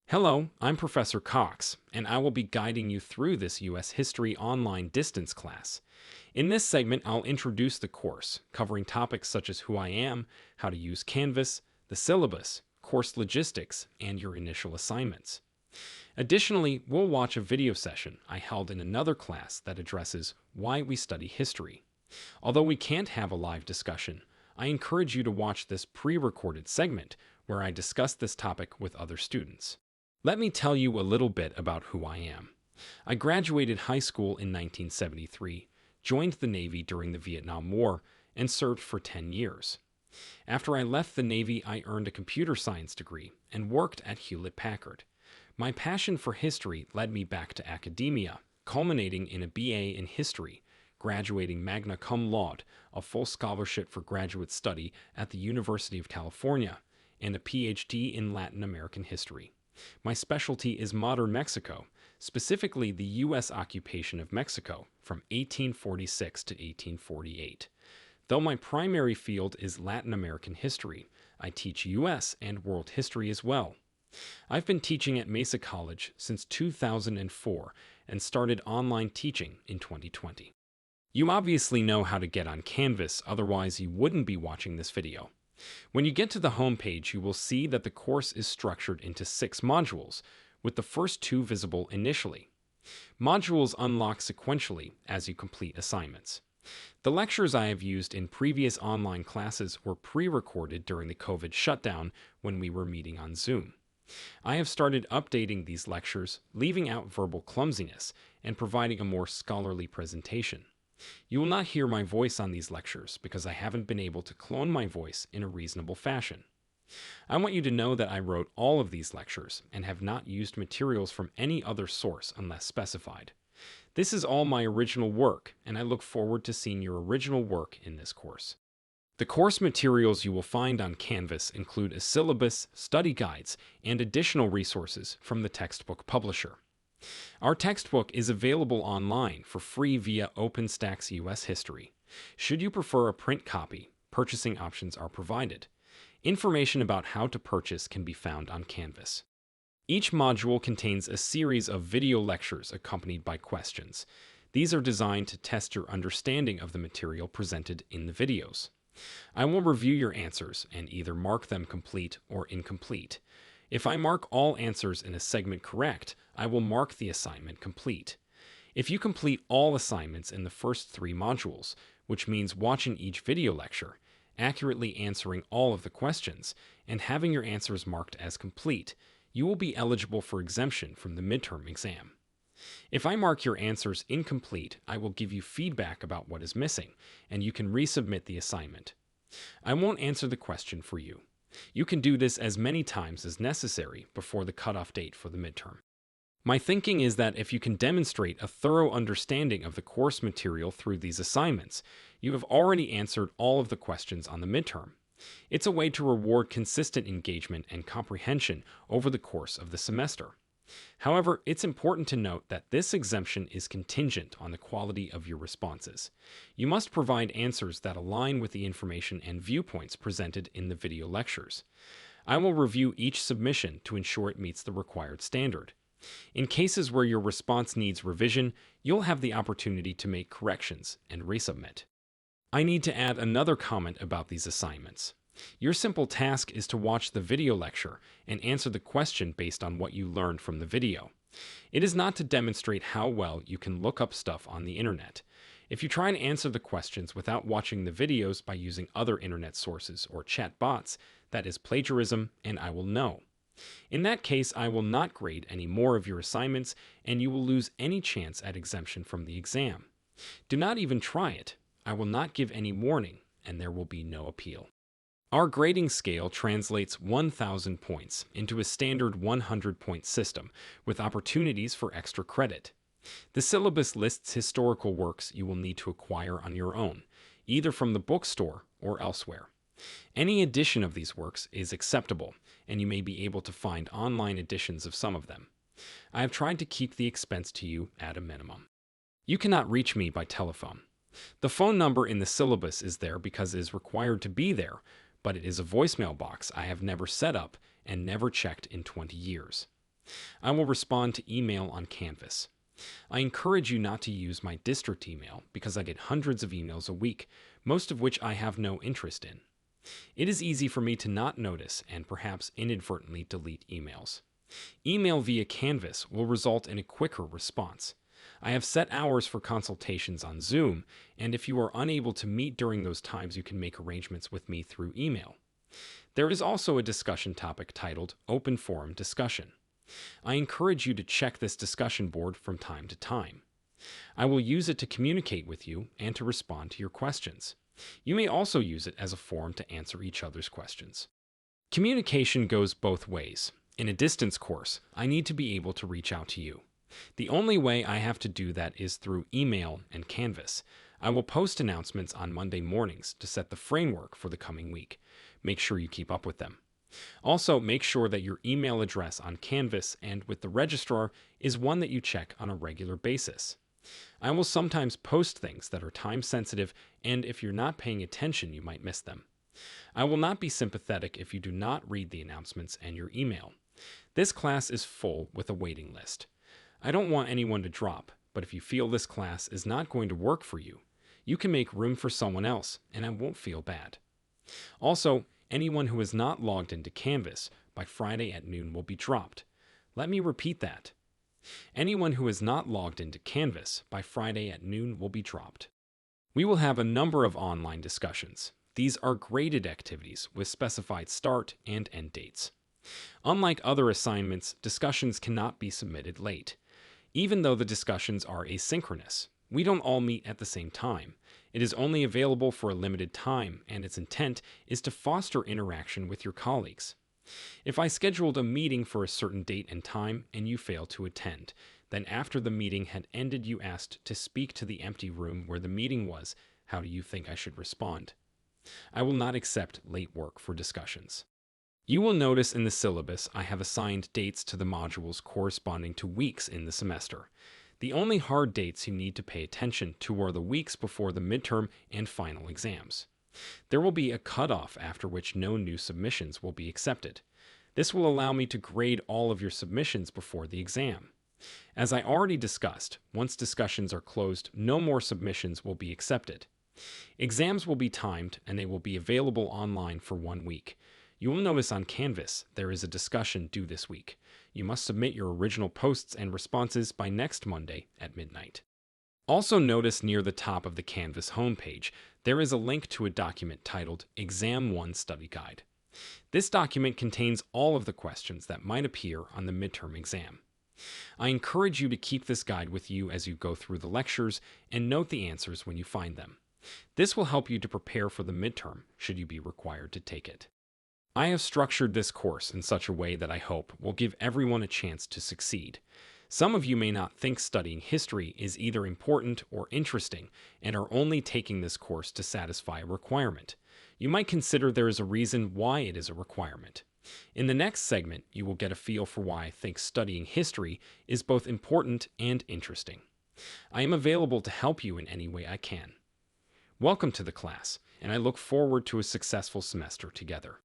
Hello, I'm Professor Cox, and I will be guiding you through this U.S. History online distance class. In this segment, I'll introduce the course, covering topics such as who I am, how to use Canvas, the syllabus, course logistics, and your initial assignments. Additionally, we'll watch a video session I held in another class that addresses why we study history. Although we can't have a live discussion, I encourage you to watch this pre-recorded segment where I discuss this topic with other students. Let me tell you a little bit about who I am. I graduated high school in 1973, joined the Navy during the Vietnam War, and served for 10 years. After I left the Navy, I earned a computer science degree and worked at Hewlett-Packard. My passion for history led me back to academia, culminating in a BA in history, graduating magna cum laude, a full scholarship for graduate study at the University of California, and a PhD in Latin American history. My specialty is modern Mexico, specifically the U.S. occupation of Mexico from 1846 to 1848. Though my primary field is Latin American history, I teach U.S. and world history as well. I've been teaching at Mesa College since 2004 and started online teaching in 2020. You obviously know how to get on Canvas, otherwise you wouldn't be watching this video. When you get to the home page, you will see that the course is structured into 6 modules, with the first 2 visible initially. Modules unlock sequentially as you complete assignments. The lectures I have used in previous online classes were pre-recorded during the COVID shutdown when we were meeting on Zoom. I have started updating these lectures, leaving out verbal clumsiness, and providing a more scholarly presentation. You will not hear my voice on these lectures because I haven't been able to clone my voice in a reasonable fashion. I want you to know that I wrote all of these lectures and have not used materials from any other source unless specified. This is all my original work, and I look forward to seeing your original work in this course. The course materials you will find on Canvas include a syllabus, study guides, and additional resources from the textbook publisher. Our textbook is available online for free via OpenStax US History. Should you prefer a print copy, purchasing options are provided. Information about how to purchase can be found on Canvas. Each module contains a series of video lectures accompanied by questions. These are designed to test your understanding of the material presented in the videos. I will review your answers and either mark them complete or incomplete. If I mark all answers in a segment correct, I will mark the assignment complete. If you complete all assignments in the first 3 modules, which means watching each video lecture, accurately answering all of the questions, and having your answers marked as complete, you will be eligible for exemption from the midterm exam. If I mark your answers incomplete, I will give you feedback about what is missing, and you can resubmit the assignment. I won't answer the question for you. You can do this as many times as necessary before the cutoff date for the midterm. My thinking is that if you can demonstrate a thorough understanding of the course material through these assignments, you have already answered all of the questions on the midterm. It's a way to reward consistent engagement and comprehension over the course of the semester. However, it's important to note that this exemption is contingent on the quality of your responses. You must provide answers that align with the information and viewpoints presented in the video lectures. I will review each submission to ensure it meets the required standard. In cases where your response needs revision, you'll have the opportunity to make corrections and resubmit. I need to add another comment about these assignments. Your simple task is to watch the video lecture and answer the question based on what you learned from the video. It is not to demonstrate how well you can look up stuff on the internet. If you try to answer the questions without watching the videos by using other internet sources or chat bots, that is plagiarism, and I will know. In that case, I will not grade any more of your assignments, and you will lose any chance at exemption from the exam. Do not even try it. I will not give any warning, and there will be no appeal. Our grading scale translates 1,000 points into a standard 100-point system with opportunities for extra credit. The syllabus lists historical works you will need to acquire on your own, either from the bookstore or elsewhere. Any edition of these works is acceptable, and you may be able to find online editions of some of them. I have tried to keep the expense to you at a minimum. You cannot reach me by telephone. The phone number in the syllabus is there because it is required to be there, but it is a voicemail box I have never set up and never checked in 20 years. I will respond to email on Canvas. I encourage you not to use my district email because I get hundreds of emails a week, most of which I have no interest in. It is easy for me to not notice and perhaps inadvertently delete emails. Email via Canvas will result in a quicker response. I have set hours for consultations on Zoom, and if you are unable to meet during those times, you can make arrangements with me through email. There is also a discussion topic titled Open Forum Discussion. I encourage you to check this discussion board from time to time. I will use it to communicate with you and to respond to your questions. You may also use it as a forum to answer each other's questions. Communication goes both ways. In a distance course, I need to be able to reach out to you. The only way I have to do that is through email and Canvas. I will post announcements on Monday mornings to set the framework for the coming week. Make sure you keep up with them. Also, make sure that your email address on Canvas and with the registrar is one that you check on a regular basis. I will sometimes post things that are time sensitive, and if you're not paying attention, you might miss them. I will not be sympathetic if you do not read the announcements and your email. This class is full with a waiting list. I don't want anyone to drop, but if you feel this class is not going to work for you, you can make room for someone else, and I won't feel bad. Also, anyone who is not logged into Canvas by Friday at noon will be dropped. Let me repeat that. Anyone who is not logged into Canvas by Friday at noon will be dropped. We will have a number of online discussions. These are graded activities with specified start and end dates. Unlike other assignments, discussions cannot be submitted late. Even though the discussions are asynchronous, we don't all meet at the same time. It is only available for a limited time, and its intent is to foster interaction with your colleagues. If I scheduled a meeting for a certain date and time and you fail to attend, then after the meeting had ended you asked to speak to the empty room where the meeting was, how do you think I should respond? I will not accept late work for discussions. You will notice in the syllabus I have assigned dates to the modules corresponding to weeks in the semester. The only hard dates you need to pay attention to are the weeks before the midterm and final exams. There will be a cutoff after which no new submissions will be accepted. This will allow me to grade all of your submissions before the exam. As I already discussed, once discussions are closed, no more submissions will be accepted. Exams will be timed and they will be available online for 1 week. You will notice on Canvas there is a discussion due this week. You must submit your original posts and responses by next Monday at midnight. Also notice near the top of the Canvas homepage, there is a link to a document titled Exam 1 Study Guide. This document contains all of the questions that might appear on the midterm exam. I encourage you to keep this guide with you as you go through the lectures and note the answers when you find them. This will help you to prepare for the midterm should you be required to take it. I have structured this course in such a way that I hope will give everyone a chance to succeed. Some of you may not think studying history is either important or interesting and are only taking this course to satisfy a requirement. You might consider there is a reason why it is a requirement. In the next segment, you will get a feel for why I think studying history is both important and interesting. I am available to help you in any way I can. Welcome to the class, and I look forward to a successful semester together.